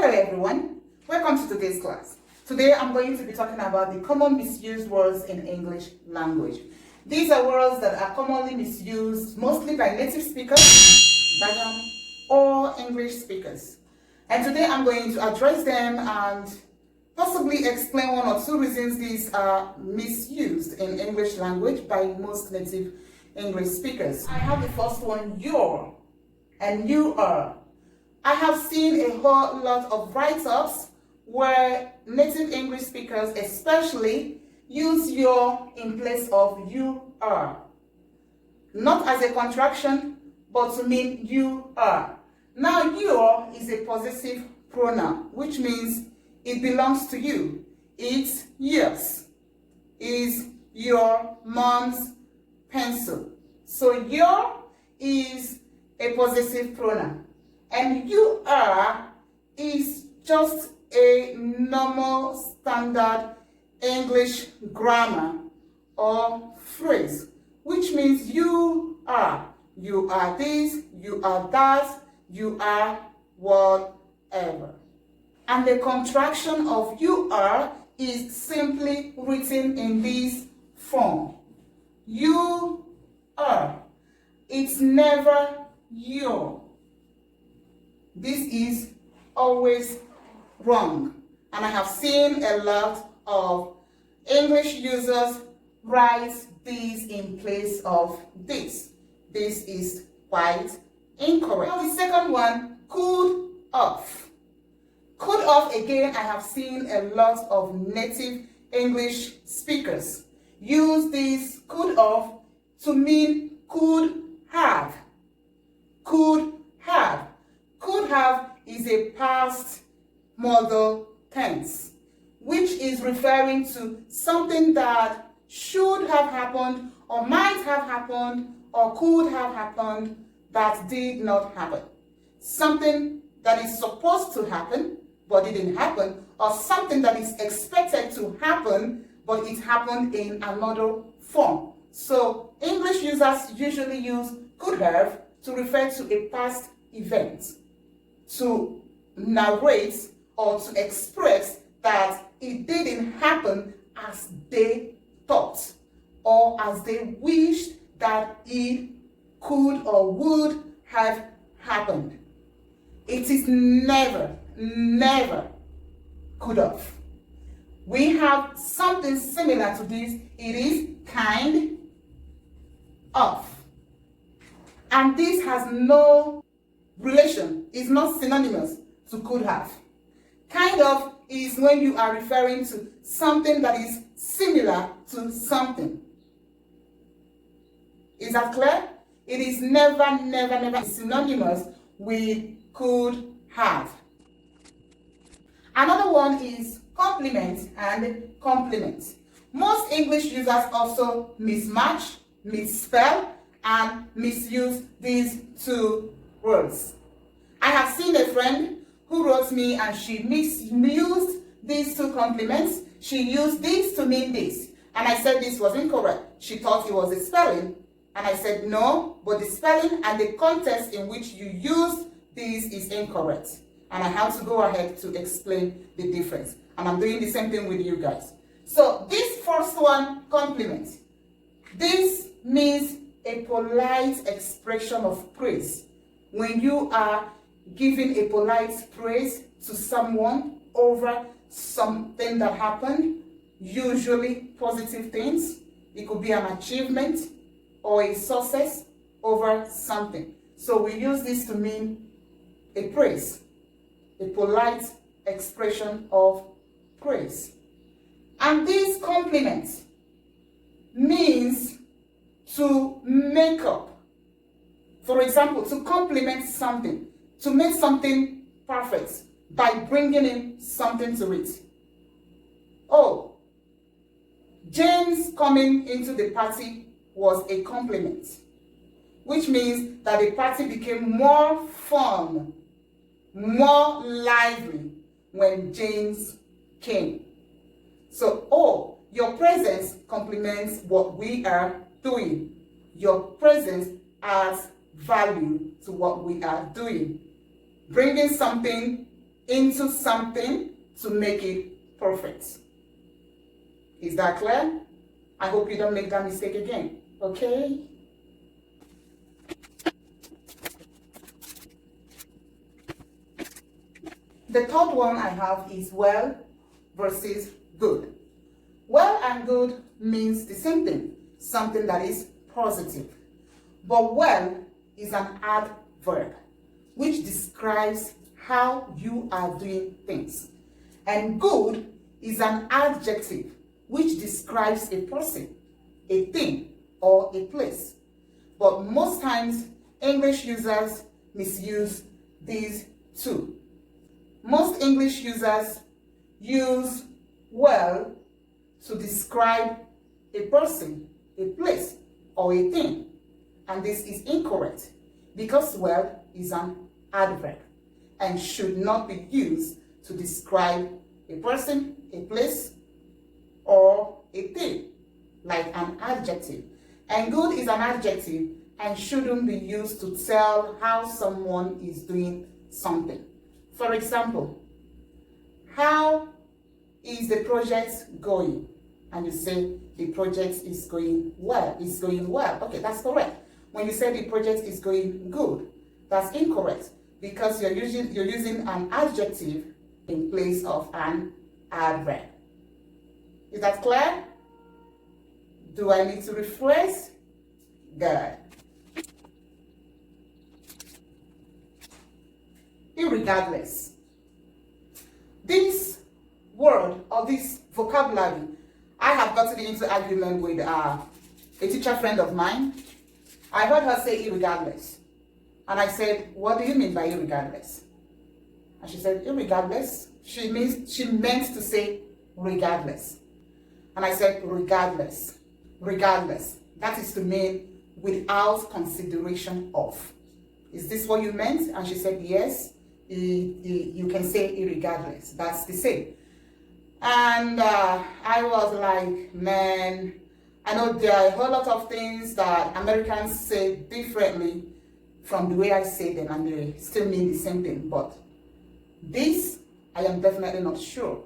Hello everyone, welcome to today's class. Today I'm going to be talking about the common misused words in English language. These are words that are commonly misused mostly by native speakers, or English speakers. And today I'm going to address them and possibly explain one or two reasons these are misused in English language by most native English speakers. I have the first one, your and you are. I have seen a whole lot of write-ups where native English speakers especially use your in place of you are. Not as a contraction, but to mean you are. Now, your is a possessive pronoun, which means it belongs to you. It's yours. Is your mom's pencil. So your is a possessive pronoun. And you are is just a normal standard English grammar or phrase, which means you are. You are this, you are that, you are whatever. And the contraction of you are is simply written in this form. You are. It's never your. This is always wrong. And I have seen a lot of English users write this in place of this. This is quite incorrect. Now the second one, could off. Could off, again, I have seen a lot of native English speakers use this could off to mean could have. Could have. Could have is a past model tense, which is referring to something that should have happened or might have happened or could have happened that did not happen. Something that is supposed to happen but didn't happen, or something that is expected to happen but it happened in another form. So English users usually use could have to refer to a past event, to narrate or to express that it didn't happen as they thought or as they wished that it could or would have happened. It is never could have. We have something similar to this. It is kind of. And this has no relation, is not synonymous to could have. Kind of is when you are referring to something that is similar to something. Is that clear? It is never synonymous with could have. Another one is complement and complement. Most English users also mismatch, misspell, and misuse these two words. I have seen a friend who wrote me and she misused these two complements. She used this to mean this. And I said this was incorrect. She thought it was a spelling. And I said no, but the spelling and the context in which you used this is incorrect. And I have to go ahead to explain the difference. And I'm doing the same thing with you guys. So this first one, compliment. This means a polite expression of praise. When you are giving a polite praise to someone over something that happened, usually positive things. It could be an achievement or a success over something. So we use this to mean a praise, a polite expression of praise. And this compliment means to make up. For example, to compliment something, to make something perfect by bringing in something to it. Oh, James coming into the party was a compliment, which means that the party became more fun, more lively when James came. So, oh, your presence complements what we are doing. Your presence adds value to what we are doing. Bringing something into something to make it perfect. Is that clear? I hope you don't make that mistake again, okay? The third one I have is well versus good. Well and good means the same thing, something that is positive. But well is an adverb which describes how you are doing things. And good is an adjective which describes a person, a thing, or a place. But most times, English users misuse these two. Most English users use well to describe a person, a place, or a thing. And this is incorrect because well is an adverb and should not be used to describe a person, a place, or a thing, like an adjective. And good is an adjective and shouldn't be used to tell how someone is doing something. For example, how is the project going? And you say the project is going well. It's going well. Okay, that's correct. When you say the project is going good, that's incorrect because you're using an adjective in place of an adverb. Is that clear? Do I need to rephrase? Good. Irregardless. This word or this vocabulary, I have gotten into argument with a teacher friend of mine. I heard her say irregardless. And I said, what do you mean by irregardless? And she said, irregardless? She meant to say regardless. And I said, regardless. Regardless. That is to mean without consideration of. Is this what you meant? And she said, yes. You can say irregardless. That's the same. And I was like, man, I know there are a whole lot of things that Americans say differently from the way I say them, and they still mean the same thing. But this, I am definitely not sure.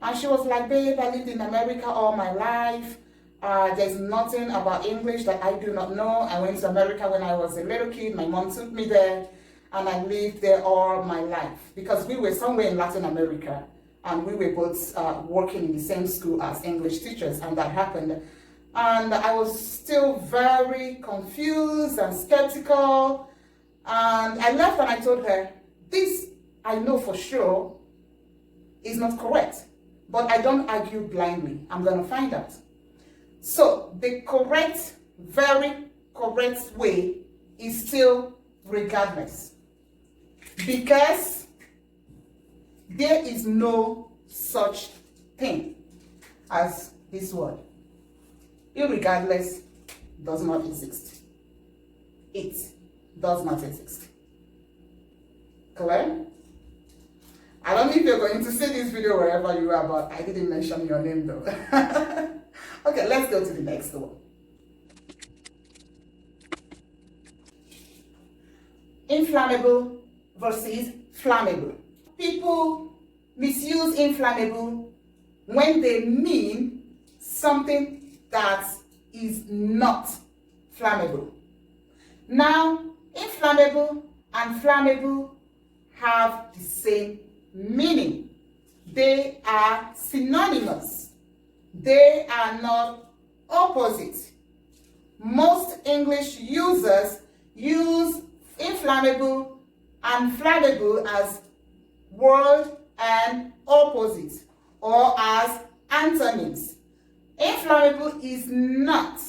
And she was like, babe, I lived in America all my life. There's nothing about English that I do not know. I went to America when I was a little kid. My mom took me there, and I lived there all my life. Because we were somewhere in Latin America, and we were both working in the same school as English teachers, and that happened. And I was still very confused and skeptical. And I left and I told her, this I know for sure is not correct. But I don't argue blindly. I'm going to find out. So the correct, very correct way is still regardless. Because there is no such thing as this word. Irregardless does not exist. It does not exist. Clear? I don't know if you're going to see this video wherever you are, but I didn't mention your name though. Okay, let's go to the next one. Inflammable versus flammable. People misuse inflammable when they mean something that is not flammable. Now, inflammable and flammable have the same meaning. They are synonymous. They are not opposite. Most English users use inflammable and flammable as word and opposite or as antonyms. Inflammable is not,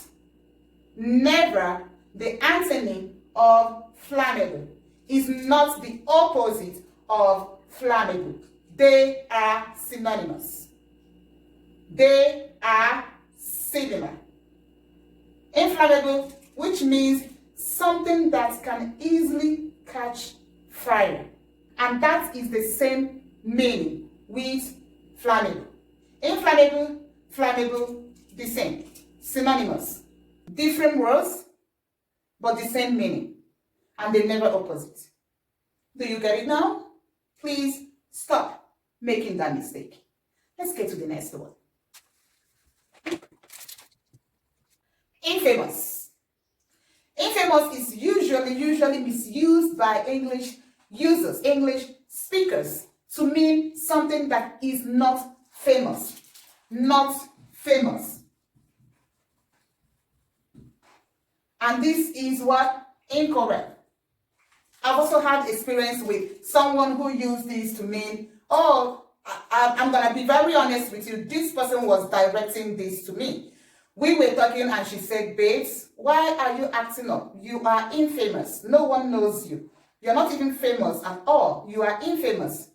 never the antonym of flammable. Is not the opposite of flammable. They are synonymous. They are similar. Inflammable, which means something that can easily catch fire. And that is the same meaning with flammable. Inflammable, flammable, the same. Synonymous. Different words, but the same meaning. And they never opposite. Do you get it now? Please Stop making that mistake. Let's get to the next one. Infamous. Infamous is usually misused by English users, English speakers, to mean something that is not famous. Not famous. And this is what? Incorrect. I've also had experience with someone who used this to mean, oh, I'm going to be very honest with you, this person was directing this to me. We were talking and she said, babes, why are you acting up? You are infamous. No one knows you. You're not even famous at all. You are infamous.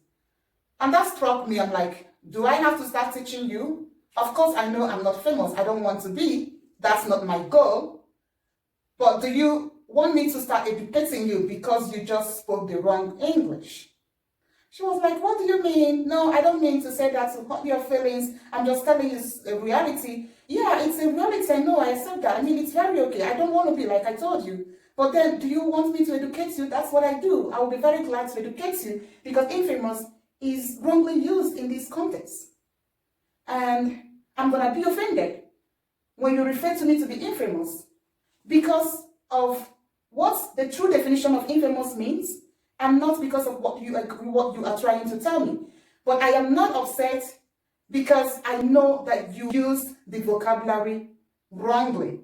And that struck me. I'm like, do I have to start teaching you? Of course, I know I'm not famous. I don't want to be. That's not my goal. But do you want me to start educating you because you just spoke the wrong English? She was like, what do you mean? No, I don't mean to say that to hurt your feelings. I'm just telling you a reality. Yeah, it's a reality. I know, I accept that. I mean, it's very okay. I don't want to be like I told you. But then, do you want me to educate you? That's what I do. I will be very glad to educate you because infamous is wrongly used in this context. And I'm going to be offended when you refer to me to be infamous because of what the true definition of infamous means and not because of what you are trying to tell me. But I am not upset because I know that you use the vocabulary wrongly.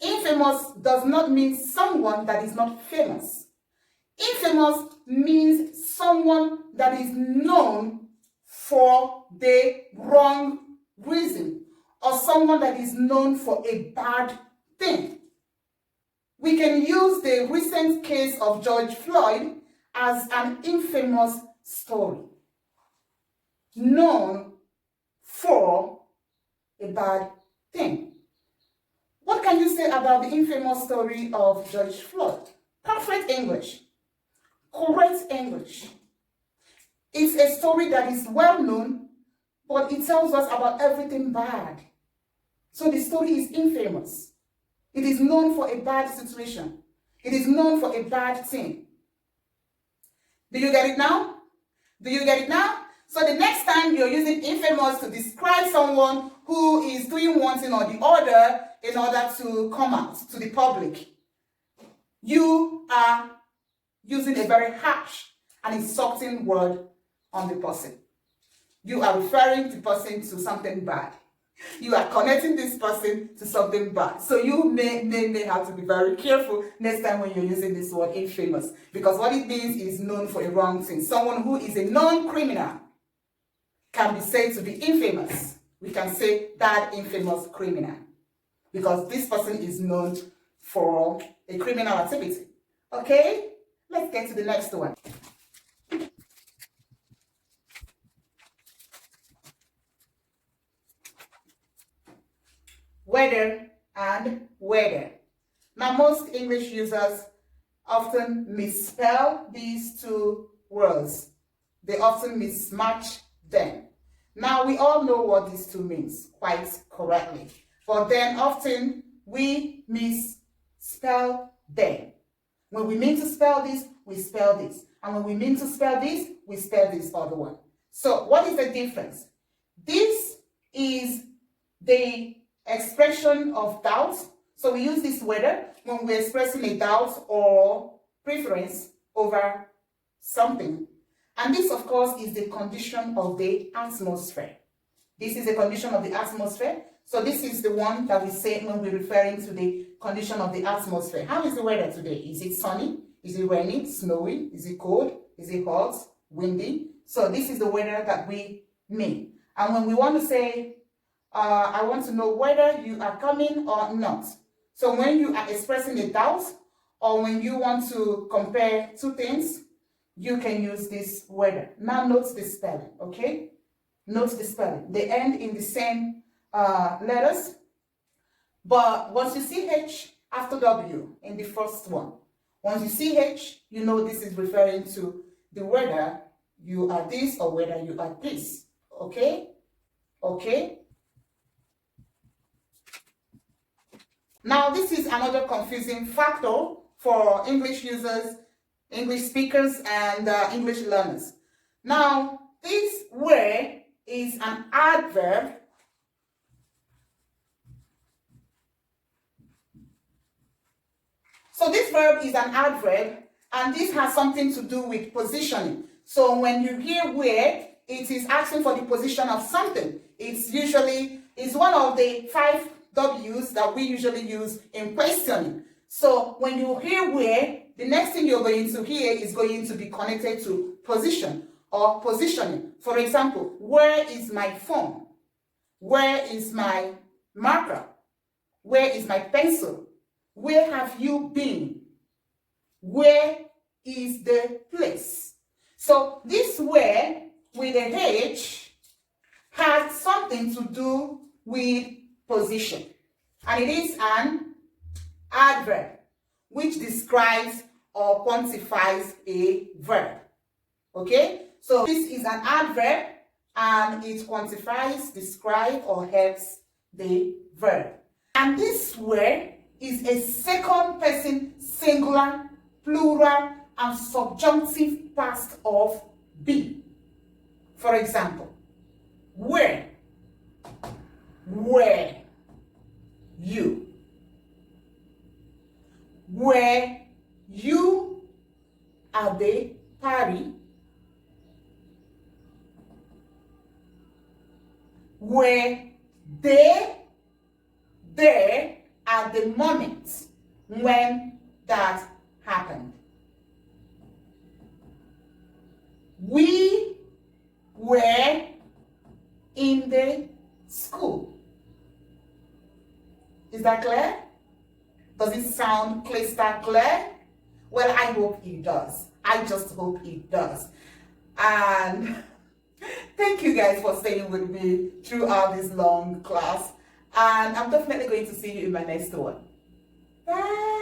Infamous does not mean someone that is not famous. Infamous means someone that is known for the wrong reason or someone that is known for a bad thing. We can use the recent case of George Floyd as an infamous story, known for a bad thing. What can you say about the infamous story of George Floyd? Perfect English, correct English. It's a story that is well known, but it tells us about everything bad. So the story is infamous. It is known for a bad situation. It is known for a bad thing. Do you get it now? Do you get it now? So the next time you're using infamous to describe someone who is doing one thing or the other in order to come out to the public, you are using a very harsh and insulting word on the person. You are referring the person to something bad. You are connecting this person to something bad. So you may have to be very careful next time when you're using this word infamous. Because what it means is known for a wrong thing. Someone who is a non-criminal can be said to be infamous. We can say that infamous criminal. Because this person is known for a criminal activity. Okay? Let's get to the next one. Whether and whether. Now, most English users often misspell these two words. They often mismatch them. Now, we all know what these two means quite correctly. But then often we misspell them. When we mean to spell this, we spell this. And when we mean to spell this, we spell this other one. So what is the difference? This is the expression of doubt. So we use this whether when we're expressing a doubt or preference over something. And this, of course, is the condition of the atmosphere. This is the condition of the atmosphere. So this is the one that we say when we're referring to the condition of the atmosphere. How is the weather today? Is it sunny? Is it raining? Snowy? Is it cold? Is it hot? Windy? So this is the weather that we mean. And when we want to say, I want to know whether you are coming or not. So when you are expressing a doubt or when you want to compare two things, you can use this whether. Now note the spelling, okay? Note the spelling. They end in the same letters, but once you see H after W in the first one, once you see H, you know this is referring to the whether you are this or whether you are this, okay? Okay? Now, this is another confusing factor for English users, English speakers, and English learners. Now, this were is an adverb. So this verb is an adverb, and this has something to do with positioning. So when you hear where, it is asking for the position of something. It's one of the 5 W's that we usually use in questioning. So when you hear where, the next thing you're going to hear is going to be connected to position or positioning. For example, where is my phone? Where is my marker? Where is my pencil? Where have you been? Where is the place? So this where with a H has something to do with position. And it is an adverb which describes or quantifies a verb. Okay? So this is an adverb and it quantifies, describes, or helps the verb. And this where is a second person singular, plural, and subjunctive past of be. For example, where you. Where you at the party. Were they there at the moment when that happened? We were in the school. Is that clear? Does it sound crystal clear? Well, I hope it does. I just hope it does. And thank you guys for staying with me throughout this long class. And I'm definitely going to see you in my next one. Bye.